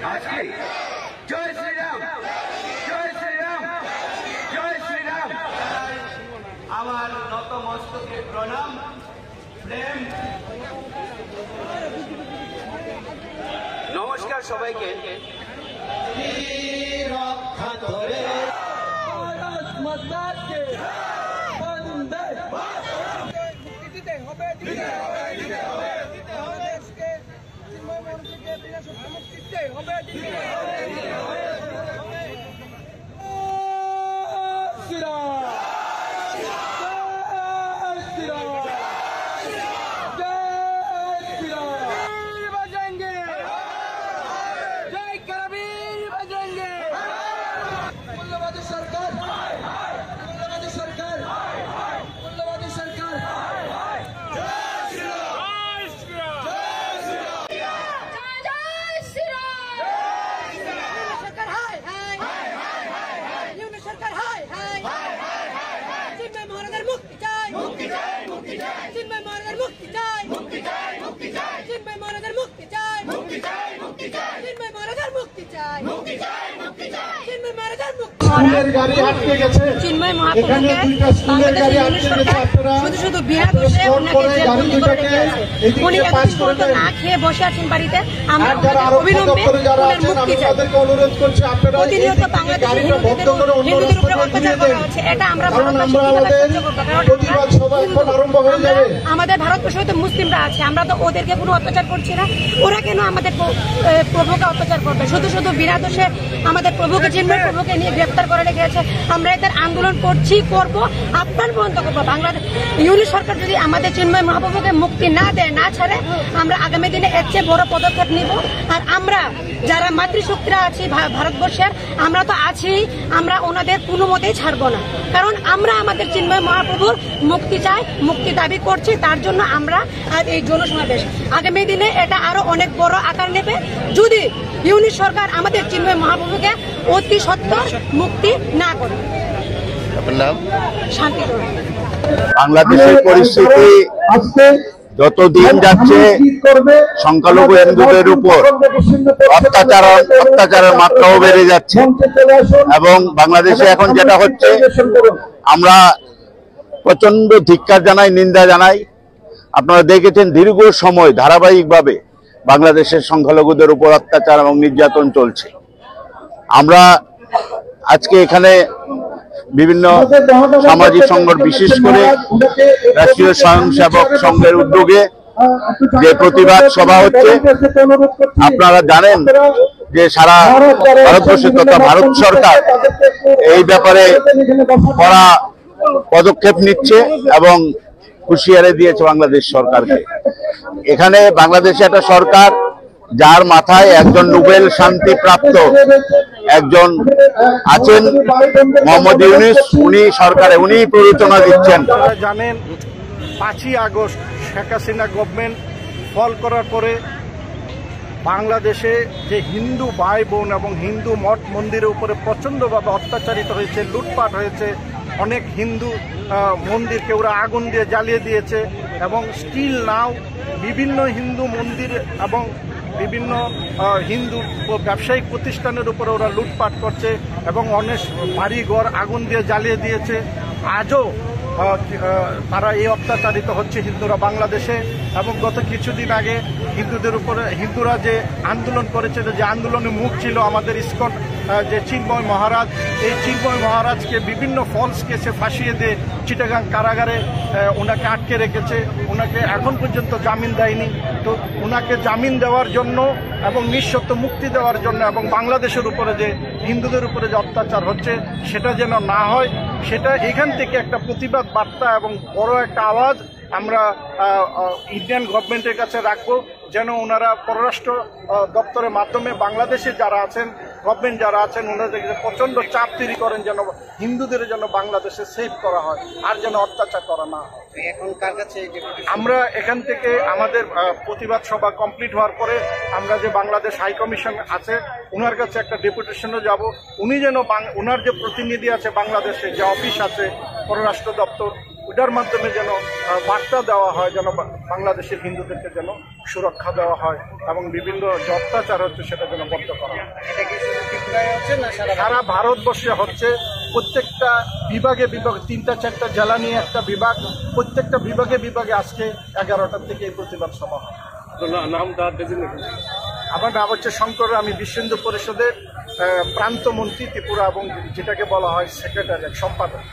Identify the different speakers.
Speaker 1: আজকে জয় শ্রীরাম, জয় শ্রীরাম, জয় শ্রীরাম। আমার নতমস্তকে প্রণাম, প্রেম। নমস্কার সবাইকে। রক্ষা করে
Speaker 2: চিন্ময় মহাপ্রভুকে শুধু শুধু বিনা দোষে ওনাকে জেলবন্দি করে রেখে আছে। উনি একদিন পর্যন্ত না খেয়ে বসে আছেন বাড়িতে। আমরা অবিলম্বে ওনার মুক্তি চাই। প্রতিনিয়ত বাংলাদেশের হিন্দুদের উপরে অত্যাচার করা হচ্ছে, এটা আমরা ভারতবাসী কিভাবে সহ্য করবো? আমাদের ভারতবর্ষে তো মুসলিমরা আছে, আমরা তো ওদেরকে কোনো অত্যাচার করছি না। ওরা কেন আমাদের প্রভুকে অত্যাচার করবে? শুধু শুধু বিনা দোষে আমাদের প্রভুকে, চিন্ময় প্রভুকে নিয়ে গ্রেফতার করে রেখেছে। আমরা এদের আন্দোলন করছি, করবো, আপ্রাণ পর্যন্ত করবো। বাংলাদেশ ইউনিট সরকার যদি আমাদের চিন্ময় মহাপ্রভুকে মুক্তি না দেয়, না ছাড়ে, আমরা আগামী দিনে এর চেয়ে বড় পদক্ষেপ নিব। আর আমরা যারা মাতৃশক্তিরা আছি ভারতবর্ষের, আমরা তো আছি, আমরা ওনাদের কোনো মতেই ছাড়বো না। কারণ আমরা আমাদের চিন্ময় মহাপ্রভুর মুক্তি চাই, মুক্তি দাবি করছি। তার জন্য আমরা এই জনসমাবেশ। আগামী দিনে এটা আরো অনেক বড় আকার নেবে যদি ইউনিট সরকার আমাদের চিন্ময় মহাপ্রভুকে অতি সত্বর মুক্তি না করে। শান্তি।
Speaker 3: বাংলাদেশের পরিস্থিতি যত দিন যাচ্ছে সংখ্যালঘু হিন্দুদের উপর অত্যাচারের মাত্রাও বেড়ে যাচ্ছে এবং বাংলাদেশে এখন যেটা হচ্ছে আমরা প্রচন্ড ধিক্কার জানাই, নিন্দা জানাই। আপনারা দেখেছেন দীর্ঘ সময় ধারাবাহিকভাবে বাংলাদেশের সংখ্যালঘুদের উপর অত্যাচার এবং নির্যাতন চলছে। আমরা আজকে এখানে বিভিন্ন সামাজিক সংগঠন, বিশেষ করে রাষ্ট্রীয় স্বয়ংসেবক সংঘের উদ্যোগে যে প্রতিবাদ সভা হচ্ছে, আপনারা জানেন যে সারা ভারতবর্ষে তথা ভারত সরকার এই ব্যাপারে কড়া পদক্ষেপ নিচ্ছে এবং হুঁশিয়ারি দিয়েছে বাংলাদেশ সরকারকে। এখানে বাংলাদেশে একটা সরকার যার মাথায় একজন নোবেল শান্তি প্রাপ্ত একজন আছেন, মোহাম্মদ ইউনূস। উনি সরকারে উনি প্ররোচনা দিচ্ছেন।
Speaker 4: জানেন 5ই আগস্ট শেখ হাসিনা গভর্নমেন্ট ফল করার পরে বাংলাদেশে যে হিন্দু ভাই বোন এবং হিন্দু মঠ মন্দিরের উপরে প্রচণ্ডভাবে অত্যাচারিত হয়েছে, লুটপাট হয়েছে। অনেক হিন্দু মন্দিরকে ওরা আগুন দিয়ে জ্বালিয়ে দিয়েছে এবং স্টিল নাও বিভিন্ন হিন্দু মন্দির এবং বিভিন্ন হিন্দু ব্যবসায়িক প্রতিষ্ঠানের উপরে ওরা লুটপাট করছে এবং অনেক বাড়িঘর আগুন দিয়ে জ্বালিয়ে দিয়েছে। আজও তারা এই অত্যাচারিত হচ্ছে হিন্দুরা বাংলাদেশে। এবং গত কিছুদিন আগে হিন্দুরা যে আন্দোলন করেছে, যে আন্দোলনের মুখ ছিল আমাদের ইসকন যে চিন্ময় মহারাজ, এই চিন্ময় মহারাজকে বিভিন্ন ফলস কেসে ফাঁসিয়ে দিয়ে চিটাগাং কারাগারে ওনাকে আটকে রেখেছে। ওনাকে এখন পর্যন্ত জামিন দেয়নি। তো ওনাকে জামিন দেওয়ার জন্য এবং নিঃশর্ত মুক্তি দেওয়ার জন্য এবং বাংলাদেশের উপরে যে হিন্দুদের উপরে যে অত্যাচার হচ্ছে সেটা যেন না হয়, সেটা এখান থেকে একটা প্রতিবাদ বার্তা এবং বড় একটা আওয়াজ আমরা ইন্ডিয়ান গভর্নমেন্টের কাছে রাখবো, যেন ওনারা পররাষ্ট্র দপ্তরের মাধ্যমে বাংলাদেশে যারা আছেন, গভর্নমেন্ট যারা আছেন, ওনাদেরকে প্রচণ্ড চাপ তৈরি করেন যেন হিন্দুদের যেন বাংলাদেশে সেভ করা হয় আর যেন অত্যাচার করা না হয়।
Speaker 5: এখনকার কাছে
Speaker 4: আমরা এখান থেকে আমাদের প্রতিবাদ সভা কমপ্লিট হওয়ার পরে আমরা যে বাংলাদেশ হাই কমিশন আছে ওনার কাছে একটা ডেপুটেশনে যাব। উনি যেন ওনার যে প্রতিনিধি আছে বাংলাদেশে, যে অফিস আছে পররাষ্ট্র দপ্তর, ওটার মাধ্যমে যেন বার্তা দেওয়া হয়, যেন বাংলাদেশের হিন্দুদেরকে যেন সুরক্ষা দেওয়া হয় এবং বিভিন্ন যে অত্যাচার হচ্ছে সেটা যেন বন্ধ করা হয়। সারা ভারতবর্ষে হচ্ছে, প্রত্যেকটা বিভাগে 3-4টা জেলা নিয়ে একটা বিভাগ, প্রত্যেকটা বিভাগে আজকে 11টার থেকে এই প্রতিবাদ সভা হয়। আমার নাম হচ্ছে শঙ্কর, আমি বিশ্ব হিন্দু পরিষদের প্রান্ত মন্ত্রী ত্রিপুরা এবং যেটাকে বলা হয় সেক্রেটারি, সম্পাদক।